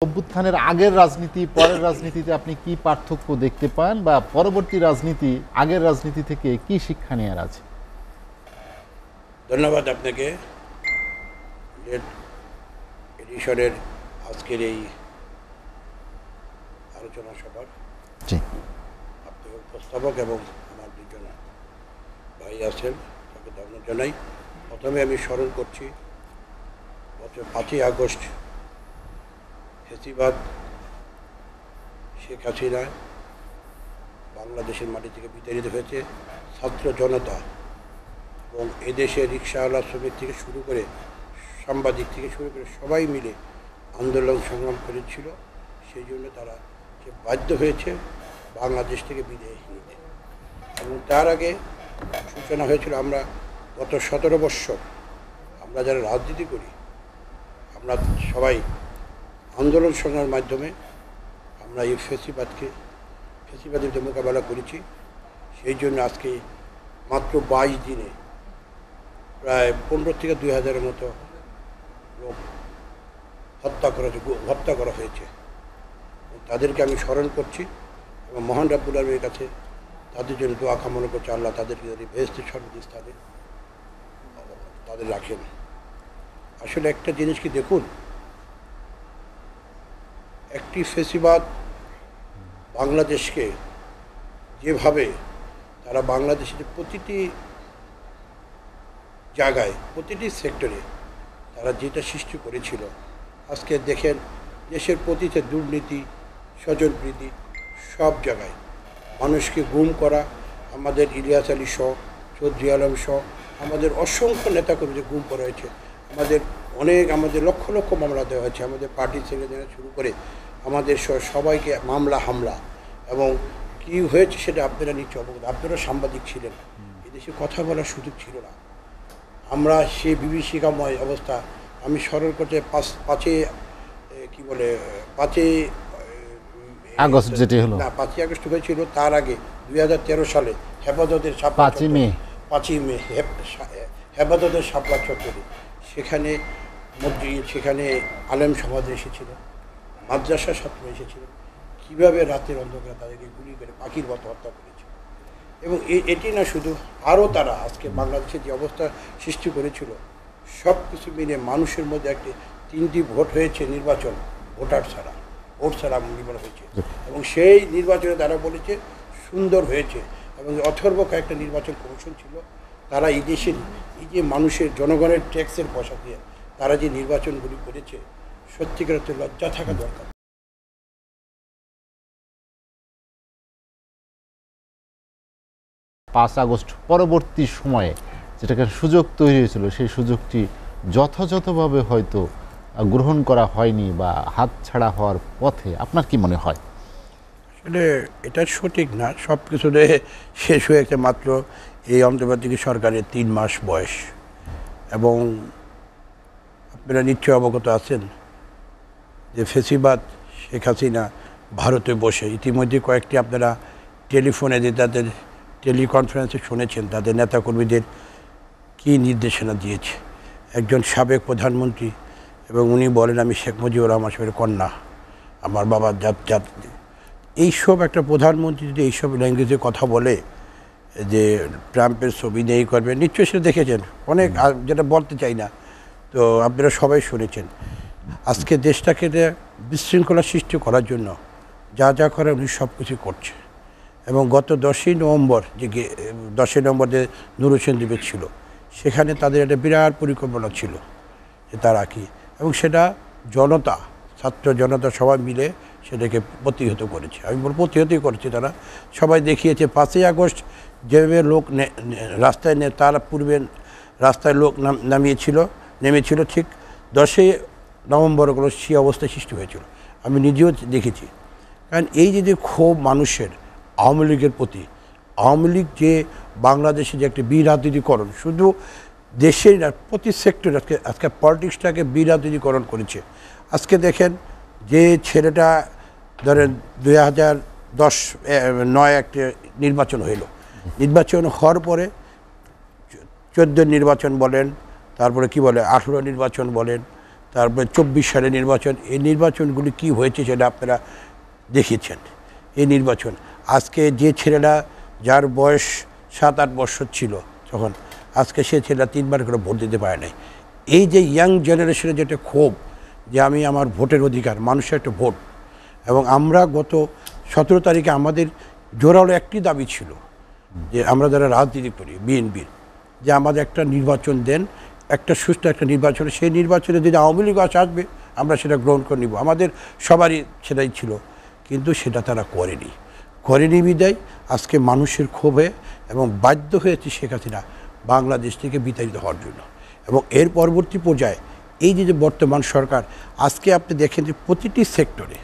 অভ্যুত্থানের আগের রাজনীতি পরের রাজনীতিতে আপনি কি পার্থক্য দেখতে পান, বা পরবর্তী রাজনীতি আগের রাজনীতি থেকে কি শিক্ষা নেওয়ার আছে? ধন্যবাদ আপনাকে এডিশনের আজকের এই আলোচনা সভার আপনাকে উপস্থাপক এবং আমার দুজন ভাই আছেন, তাকে ধন্যবাদ জানাই। প্রথমে আমি স্মরণ করছি গত 5ই আগস্ট ফেসিবাদ শেখ হাসিনা বাংলাদেশের মাটি থেকে বিতাড়িত হয়েছে। ছাত্র জনতা এবং এদেশে রিক্সাওয়ালা শ্রমিক থেকে শুরু করে সাংবাদিক থেকে শুরু করে সবাই মিলে আন্দোলন সংগ্রাম করেছিল। সেই জন্য তারা যে বাধ্য হয়েছে বাংলাদেশ থেকে বিদায় নিতে, এবং তার আগে সূচনা হয়েছিল। আমরা গত 17 বৎসর আমরা যারা রাজনীতি করি, আমরা সবাই আন্দোলন সংগ্রামের মাধ্যমে আমরা এই ফেসিবাদের মোকাবেলা করেছি। সেই জন্য আজকে মাত্র 22 দিনে প্রায় 15 থেকে 2000-এর মতো লোক হত্যা করা হয়েছে। তাদেরকে আমি স্মরণ করছি এবং মহান রাব্বুল আলামিনের কাছে তাদের জন্য দোয়া কামনা করছি, আল্লাহ তাদেরকে যদি বেহেশতের সর্বোচ্চ স্থানে তাদের রাখেন। আসলে একটা জিনিস কি দেখুন, একটি ফেসিবাদ বাংলাদেশকে যেভাবে তারা বাংলাদেশের প্রতিটি জায়গায় প্রতিটি সেক্টরে তারা যেটা সৃষ্টি করেছিল, আজকে দেখেন দেশের প্রতিটি দুর্নীতি, স্বজনপ্রীতি, সব জায়গায় মানুষকে গুম করা, আমাদের ইলিয়াস আলী সহ, চৌধুরী আলম সহ আমাদের অসংখ্য নেতাকর্মীদের গুম করা হয়েছে। আমাদের লক্ষ লক্ষ মামলা দেওয়া হয়েছে, আমাদের পার্টি সেক্রেটারি শুরু করে আমাদের সবাইকে মামলা হামলা। এবং কি হয়েছে সেটা আপনারা নিশ্চয় অবগত, আপনারা সাংবাদিক ছিলেন, এদেশে কথা বলার সুযোগ ছিল না। আমরা সেই বিভীষিকাময় অবস্থা আমি স্মরণ করতে 5ই আগস্ট যেটি হলো না 5ই আগস্ট হয়েছিল, তার আগে 2013 সালে হেফাজতের 5ই মে হেফাজতের শাপলা চত্বরে সেখানে আলেম সমাজ এসেছিল, মাদ্রাসা ছাত্র এসেছিল, কীভাবে রাতের অন্ধকারে তাদেরকে গুলি করে পাখির মতো হত্যা করেছে। এবং এটি না শুধু, আরও তারা আজকে বাংলাদেশে যে অবস্থা সৃষ্টি করেছিল, সব কিছু মিলে মানুষের মধ্যে একটি 3টি ভোট হয়েছে নির্বাচন, ভোট ছাড়া নির্বাচন হয়েছে, এবং সেই নির্বাচনে তারা বলেছে সুন্দর হয়েছে। এবং অথর্ব কয়েকটা নির্বাচন কমিশন ছিল, তারা এই দেশের এই যে মানুষের জনগণের ট্যাক্সের পয়সা দিয়ে তারা যে নির্বাচনগুলি করেছে, সত্যিকার অর্থে লজ্জা থাকা দরকার। 5 আগস্ট পরবর্তী সময়ে যেটাকে সুযোগ তৈরি হয়েছিল, সেই সুযোগটি যথাযথভাবে হয়তো গ্রহণ করা হয়নি বা হাতছাড়া হওয়ার পথে, আপনার কি মনে হয়? আসলে এটা সঠিক না, সব কিছু শেষ হয়েছে মাত্র এই অন্তর্বর্তী সরকারের 3 মাস বয়স। এবং আপনারা নিশ্চয় অবগত আছেন যে ফেসিবাদ শেখ হাসিনা ভারতে বসে ইতিমধ্যে কয়েকটি আপনারা টেলিফোনে যে তাদের টেলিকনফারেন্সে শুনেছেন তাদের নেতাকর্মীদের কী নির্দেশনা দিয়েছে। একজন সাবেক প্রধানমন্ত্রী, এবং উনি বলেন আমি শেখ মুজিবুর রহমান সাহেবের কন্যা, আমার বাবার জাত। এইসব একটা প্রধানমন্ত্রী যদি এইসব ল্যাঙ্গুয়েজে কথা বলে যে ট্রাম্পের ছবি নেই করবে, নিশ্চয়ই সেটা দেখেছেন অনেক, যেটা বলতে চাই না, তো আপনারা সবাই শুনেছেন। আজকে দেশটাকে বিশৃঙ্খলা সৃষ্টি করার জন্য যা করে উনি সব কিছু করছে। এবং গত 10ই নভেম্বর যে নূর হোসেন দ্বীপে ছিল, সেখানে তাদের একটা বিরাট পরিকল্পনা ছিল যে তারা কি, এবং সেটা ছাত্র জনতা সবাই মিলে সেটাকে প্রতিহত করেছে। আমি বলব প্রতিহতই করেছে তারা, সবাই দেখিয়েছে। 5ই আগস্ট যেভাবে লোক রাস্তায় তার পূর্বে রাস্তায় লোক নেমেছিল, ঠিক 10ই নভেম্বরগুলো সেই অবস্থায় সৃষ্টি হয়েছিল, আমি নিজেও দেখেছি। কারণ এই যে ক্ষোভ মানুষের আওয়ামী লীগের প্রতি, আওয়ামী লীগ যে বাংলাদেশে যে একটা বিরাজনীতিকরণ, শুধু দেশের প্রতি সেক্টর আজকে পলিটিক্সটাকে বিরাজনীতিকরণ করেছে। আজকে দেখেন যে ছেলেটা ধরেন 2009 একটা নির্বাচন হইল, নির্বাচন হওয়ার পরে 14 নির্বাচন বলেন, তারপরে কি বলে 18 নির্বাচন বলেন, তারপরে 24 সালে নির্বাচন, এই নির্বাচনগুলি কি হয়েছে সেটা আপনারা দেখিয়েছেন। এই নির্বাচন আজকে যে ছেলেরা, যার বয়স 7-8 বছর ছিল তখন, আজকে সে ছেলেরা 3বার করে ভোট দিতে পারে নাই। এই যে ইয়াং জেনারেশনের যেটা ক্ষোভ যে আমি আমার ভোটের অধিকার, মানুষের একটা ভোট, এবং আমরা গত 17 তারিখে আমাদের জোরালো একটি দাবি ছিল যে আমরা যারা রাজনীতি করি বিএনপির, যে আমাদের একটা নির্বাচন দেন, একটা সুস্থ একটা নির্বাচন, সেই নির্বাচনে যদি আওয়ামী লীগ আসবে আমরা সেটা গ্রহণ করে নিব, আমাদের সবারই সেটাই ছিল। কিন্তু সেটা তারা করেনি বিদায় আজকে মানুষের ক্ষোভে এবং বাধ্য হয়েছে শেখ হাসিনা বাংলাদেশ থেকে বিতাড়িত হওয়ার জন্য। এবং এর পরবর্তী পর্যায়ে এই যে বর্তমান সরকার, আজকে আপনি দেখেন যে প্রতিটি সেক্টরে,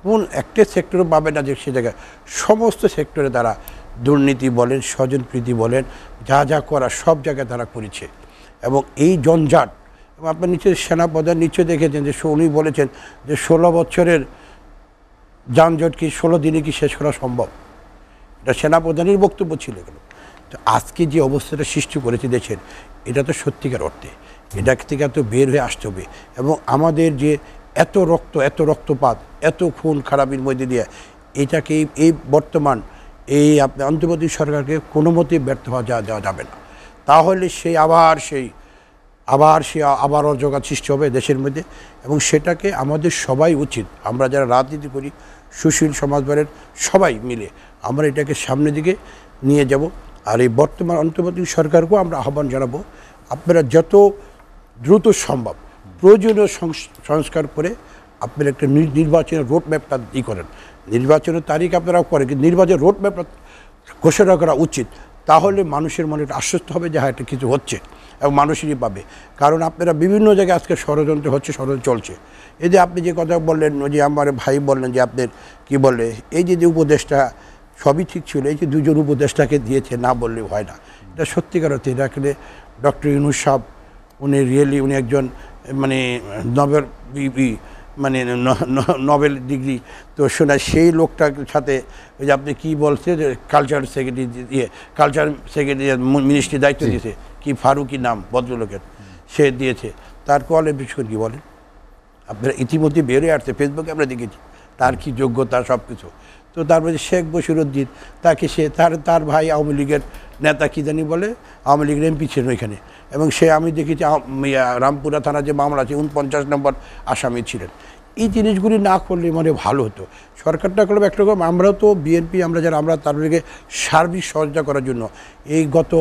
কোন একটা সেক্টরে পাবে না যে সে জায়গায়, সমস্ত সেক্টরে তারা দুর্নীতি বলেন, স্বজনপ্রীতি বলেন, যা যা করা সব জায়গায় তারা করেছে। এবং এই জঞ্জাট, এবং আপনার নিচে সেনাপ্রধান নিচে দেখেছেন যে উনি বলেছেন যে 16 বছরের যানজট কি 16 দিনে কি শেষ করা সম্ভব, এটা সেনাপ্রধানের বক্তব্য ছিল এগুলো। তো আজকে যে অবস্থাটা সৃষ্টি করেছে দেশের, এটা তো সত্যিকার অর্থে এটা থেকে তো বের হয়ে আসতে হবে। এবং আমাদের যে এত রক্তপাত, এত খুন খারাপির মধ্যে দিয়ে এটাকে এই বর্তমান এই আপনার অন্তর্বর্তী সরকারকে কোনো মতেই ব্যর্থ হওয়া দেওয়া যাবে না। তাহলে আবার অজগা সৃষ্টি হবে দেশের মধ্যে। এবং সেটাকে আমাদের সবাই উচিত, আমরা যারা রাজনীতি করি, সুশীল সমাজবারের সবাই মিলে আমরা এটাকে সামনের দিকে নিয়ে যাব। আর এই বর্তমান অন্তর্বর্তী সরকারকেও আমরা আহ্বান জানাবো, আপনারা যত দ্রুত সম্ভব প্রয়োজনীয় সংস্কার করে আপনারা একটা নির্বাচনের রোডম্যাপটা করেন। নির্বাচনের তারিখ আপনারা করেন, কিন্তু নির্বাচনের রোডম্যাপটা ঘোষণা করা উচিত। তাহলে মানুষের মনে একটা আশ্বস্ত হবে যে হ্যাঁ একটা কিছু হচ্ছে, এবং মানুষেরই পাবে। কারণ আপনারা বিভিন্ন জায়গায় আজকে ষড়যন্ত্র হচ্ছে, ষড়যন্ত্র চলছে। এই যে আপনি যে কথা বললেন, যে আমার ভাই বললেন যে আপনার কি বলে, এই যে উপদেশটা সবই ঠিক ছিল, এই যে 2জন উপদেষ্টাকে দিয়েছে, না বললে হয় না। এটা সত্যিকার অর্থে এটা আসলে ডক্টর ইউনূস সাহেব, উনি একজন মানে নোবেল ডিগ্রি তো শোনা, সেই লোকটার সাথে ওই যে আপনি কী বলছে যে কালচার সেক্রেটারি মিনিস্ট্রির দায়িত্ব দিয়েছে, কি ফারুকি নাম ভদ্রলোকের, সে দিয়েছে। তার কোয়ালিফিকেশন কী বলেন আপনারা ইতিমধ্যে বেরিয়ে আসছে, ফেসবুকে আমরা দেখেছি তার কি যোগ্যতা সব কিছু। তো তারপরে শেখ বশিরউদ্দিন, তাকে তার ভাই আওয়ামী লীগের নেতা কী জানি বলে, আওয়ামী লীগের এমপি ছিলেন ওইখানে, এবং সে আমি দেখেছি রামপুরা থানার যে মামলা আছে 49 নম্বর আসামি ছিলেন। এই জিনিসগুলি না করলে মানে ভালো হতো। সরকারটা করলে একটা রকম, আমরাও তো বিএনপি, আমরা তাদেরকে সার্বিক সহযোগিতা করার জন্য এই গত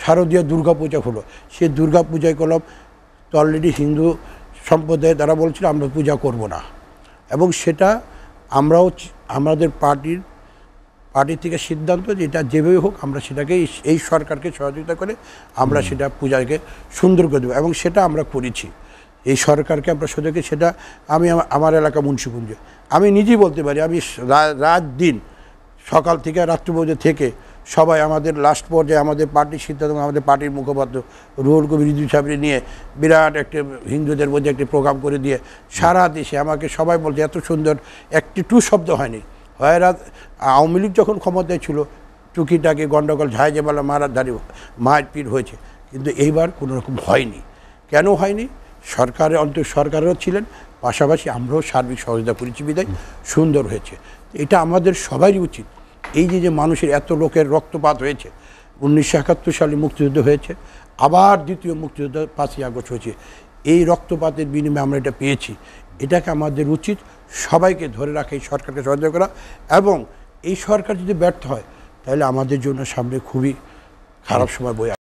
শারদীয় দুর্গাপূজা হলো, সেই দুর্গাপূজায় করলাম তো অলরেডি হিন্দু সম্প্রদায় তারা বলছিল আমরা পূজা করব না, এবং সেটা আমরাও আমাদের পার্টি থেকে সিদ্ধান্ত যে এটা যেভাবে হোক আমরা সেটাকে এই সরকারকে সহযোগিতা করে আমরা সেটা পূজাকে সুন্দর করে দেবো, এবং সেটা আমরা করেছি। এই সরকারকে আমরা সহযোগী, সেটা আমি আমার এলাকা মুন্সিগঞ্জ আমি নিজেই বলতে পারি, আমি রাত দিন সকাল থেকে রাত্রি পর্যন্ত থেকে সবাই আমাদের লাস্ট পর্যায়ে আমাদের পার্টির সিদ্ধান্ত, আমাদের পার্টির মুখপাত্র রুহুল কবির রিজভী সাহেবের নিয়ে বিরাট একটা হিন্দুদের মধ্যে একটি প্রোগ্রাম করে দিয়ে সারা দেশে আমাকে সবাই বলছে এত সুন্দর একটি শব্দ হয়নি। আওয়ামী লীগ যখন ক্ষমতায় ছিল টুকিটাকি গণ্ডগোল ঝাঁঝামেলা মারপিট হয়েছে, কিন্তু এইবার কোনো রকম হয়নি। কেন হয়নি? সরকারেরও ছিলেন, পাশাপাশি আমরাও সার্বিক সহযোগিতা করেছি বিদায় সুন্দর হয়েছে। এটা আমাদের সবারই উচিত। এই যে মানুষের এত লোকের রক্তপাত হয়েছে, 1971 সালে মুক্তিযুদ্ধ হয়েছে, আবার দ্বিতীয় মুক্তিযুদ্ধ 5ই আগস্ট হয়েছে, এই রক্তপাতের বিনিময়ে আমরা এটা পেয়েছি। এটাকে আমাদের উচিত সবাইকে ধরে রাখা, এই সরকারকে সহযোগিতা করা, এবং এই সরকার যদি ব্যর্থ হয় তাহলে আমাদের জন্য সামনে খুবই খারাপ সময় বয়ে